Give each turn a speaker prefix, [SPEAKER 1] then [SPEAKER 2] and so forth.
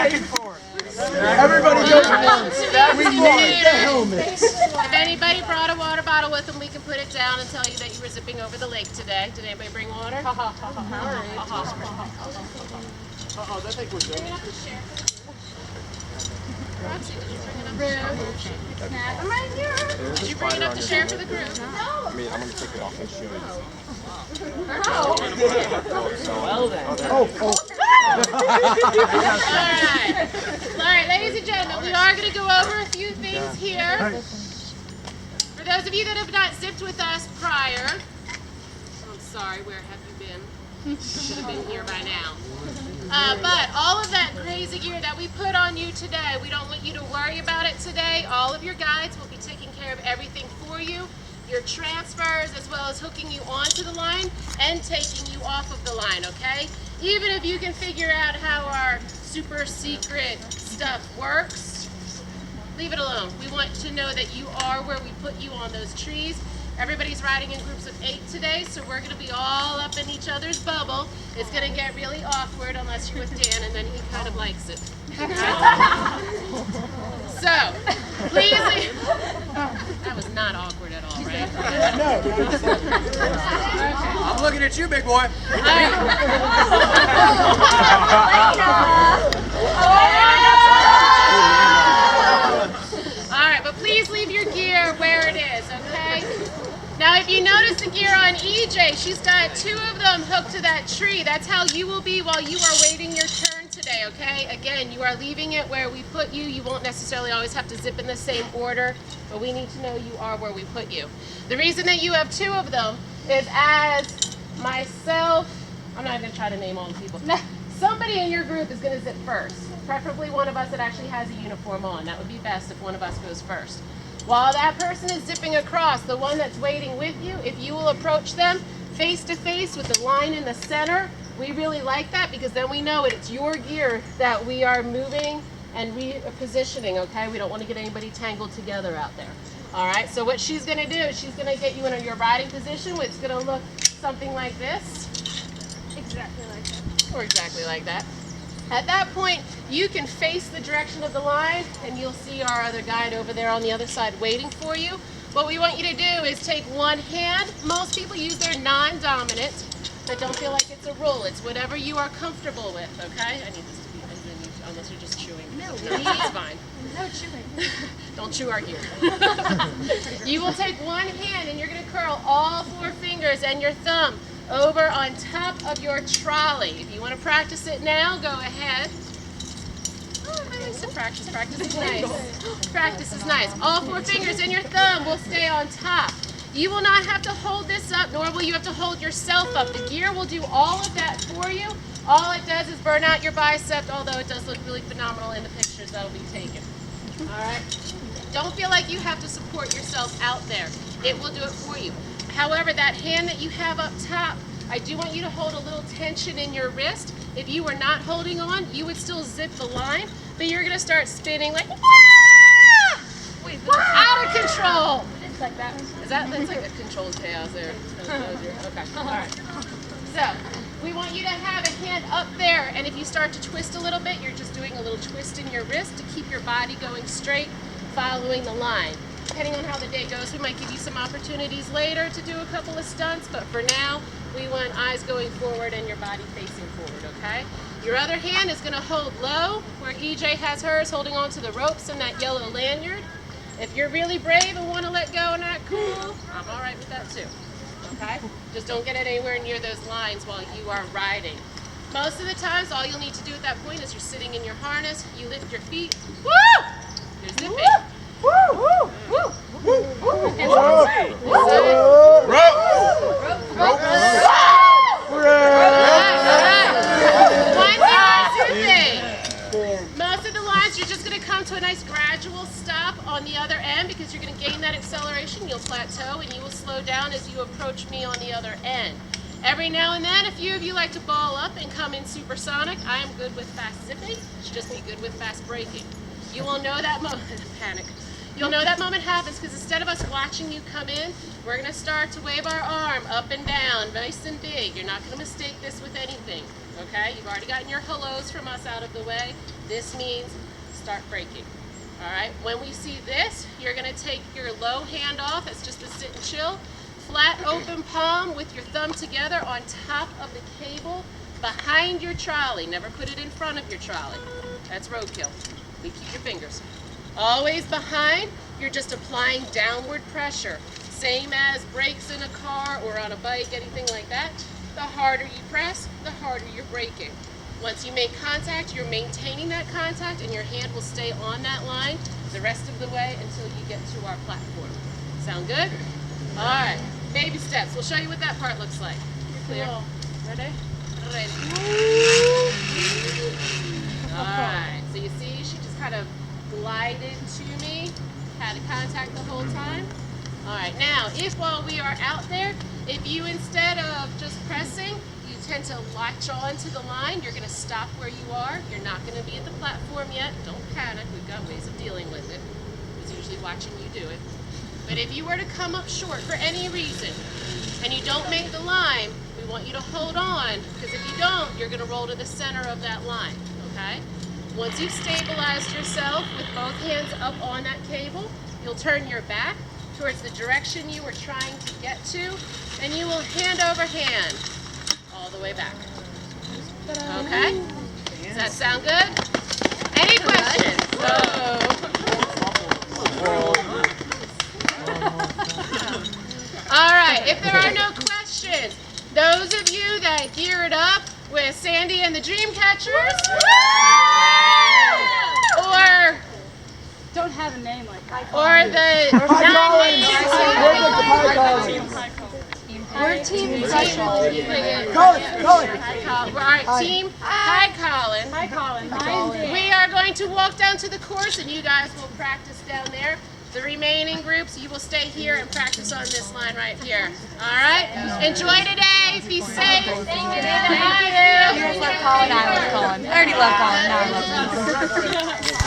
[SPEAKER 1] back and forth. Everybody goes around. We need the helmets.
[SPEAKER 2] If anybody brought a water bottle with them, we can put it down and tell you that you were zipping over the lake today. Did anybody bring water?
[SPEAKER 1] I think we're good.
[SPEAKER 2] Roxy, did you bring enough to share? I'm right here. Did you bring enough to share for the group? No.
[SPEAKER 3] I mean, I'm going to take it off and show you.
[SPEAKER 1] Well then.
[SPEAKER 2] All right, ladies and gentlemen, we are going to go over a few things here. For those of you that have not zipped with us prior, I'm sorry, where have you been? You should have been here by now. But all of that crazy gear that we put on you today, we don't want you to worry about it today. All of your guides will be taking care of everything for you. Your transfers, as well as hooking you onto the line and taking you off of the line, okay? Even if you can figure out how our super secret stuff works, leave it alone. We want to know that you are where we put you on those trees. Everybody's riding in groups of 8 today, so we're going to be all up in each other's bubble. It's going to get really awkward unless you're with Dan, and then he kind of likes it. So, please leave. That was not awkward at all, right?
[SPEAKER 1] No.
[SPEAKER 4] I'm looking at you, big boy.
[SPEAKER 2] All right, but please leave your gear where it is, okay? Now, if you notice the gear on EJ, she's got 2 of them hooked to that tree. That's how you will be while you are waiting your turn today, okay? Again, you are leaving it where we put you. You won't necessarily always have to zip in the same order, but we need to know you are where we put you. The reason that you have 2 of them is as myself, I'm not even going to try to name all the people. Somebody in your group is going to zip first, preferably one of us that actually has a uniform on. That would be best if one of us goes first. While that person is zipping across, the one that's waiting with you, if you will approach them face to face with the line in the center, we really like that because then we know it's your gear that we are moving and repositioning, okay? We don't want to get anybody tangled together out there. All right, so what she's going to do is she's going to get you in your riding position, which is going to look something like this.
[SPEAKER 5] Exactly like that.
[SPEAKER 2] Or exactly like that. At that point, you can face the direction of the line, and you'll see our other guide over there on the other side waiting for you. What we want you to do is take one hand. Most people use their non-dominant, but don't feel like it's a rule. It's whatever you are comfortable with, okay? I need this to be, unless you're just chewing.
[SPEAKER 5] No,
[SPEAKER 2] it's fine.
[SPEAKER 5] No chewing.
[SPEAKER 2] Don't chew our gear. You will take one hand, and you're going to curl all 4 fingers and your thumb over on top of your trolley. If you want to practice it now, go ahead. Oh, I like to practice. Practice is nice. Practice is nice. All 4 fingers and your thumb will stay on top. You will not have to hold this up, nor will you have to hold yourself up. The gear will do all of that for you. All it does is burn out your bicep, although it does look really phenomenal in the pictures that will be taken. All right? Don't feel like you have to support yourself out there. It will do it for you. However, that hand that you have up top, I do want you to hold a little tension in your wrist. If you were not holding on, you would still zip the line, but you're going to start spinning like, Wah! Wait, out of control.
[SPEAKER 5] It's like that.
[SPEAKER 2] That's like a controlled chaos there. Okay, all right. So, we want you to have a hand up there, and if you start to twist a little bit, you're just doing a little twist in your wrist to keep your body going straight, following the line. Depending on how the day goes, we might give you some opportunities later to do a couple of stunts, but for now, we want eyes going forward and your body facing forward, okay? Your other hand is going to hold low, where EJ has hers holding on to the ropes and that yellow lanyard. If you're really brave and want to let go and act cool, I'm all right with that too, okay? Just don't get it anywhere near those lines while you are riding. Most of the times, all you'll need to do at that point is you're sitting in your harness, you lift your feet, woo! You're zipping.
[SPEAKER 1] Woo! Woo! Woo! Woo!
[SPEAKER 2] Most of the lines, you're just going to come to a nice gradual stop on the other end because you're going to gain that acceleration. You'll plateau and you will slow down as you approach me on the other end. Every now and then, a few of you like to ball up and come in supersonic. I am good with fast zipping. You should just be good with fast braking. You will know that moment. Panic. You'll know that moment happens because instead of us watching you come in, we're going to start to wave our arm up and down, nice and big. You're not going to mistake this with anything, okay? You've already gotten your hellos from us out of the way. This means start breaking, all right? When we see this, you're going to take your low hand off. It's just a sit and chill. Flat open palm with your thumb together on top of the cable behind your trolley. Never put it in front of your trolley. That's roadkill. We keep your fingers. Always behind, you're just applying downward pressure. Same as brakes in a car or on a bike, anything like that. The harder you press, the harder you're braking. Once you make contact, you're maintaining that contact and your hand will stay on that line the rest of the way until you get to our platform. Sound good? All right, baby steps. We'll show you what that part looks like. Clear? Ready? Ready. All right, so you see she just kind of glided to me, had a contact the whole time. All right, now if while we are out there, if you instead of just pressing, you tend to latch on to the line, you're gonna stop where you are. You're not gonna be at the platform yet. Don't panic, we've got ways of dealing with it. Who's usually watching you do it. But if you were to come up short for any reason and you don't make the line, we want you to hold on, because if you don't, you're gonna roll to the center of that line, okay? Once you've stabilized yourself with both hands up on that cable, you'll turn your back towards the direction you were trying to get to, and you will hand over hand all the way back. Okay? Does that sound good? Any questions? All right, if there are no questions, those of you that geared up with Sandy and the Dreamcatchers, or
[SPEAKER 5] Don't have a name like that.
[SPEAKER 2] or the
[SPEAKER 5] We're team
[SPEAKER 2] team. Hi, Colin.
[SPEAKER 5] Hi, Colin.
[SPEAKER 2] We are going to walk down to the course, and you guys will practice down there. The remaining groups, you will stay here and practice on this line right here. All right? Enjoy today. Be safe. Thank you.
[SPEAKER 4] You guys love Colin. I love Colin. I already love Colin. Now I love him.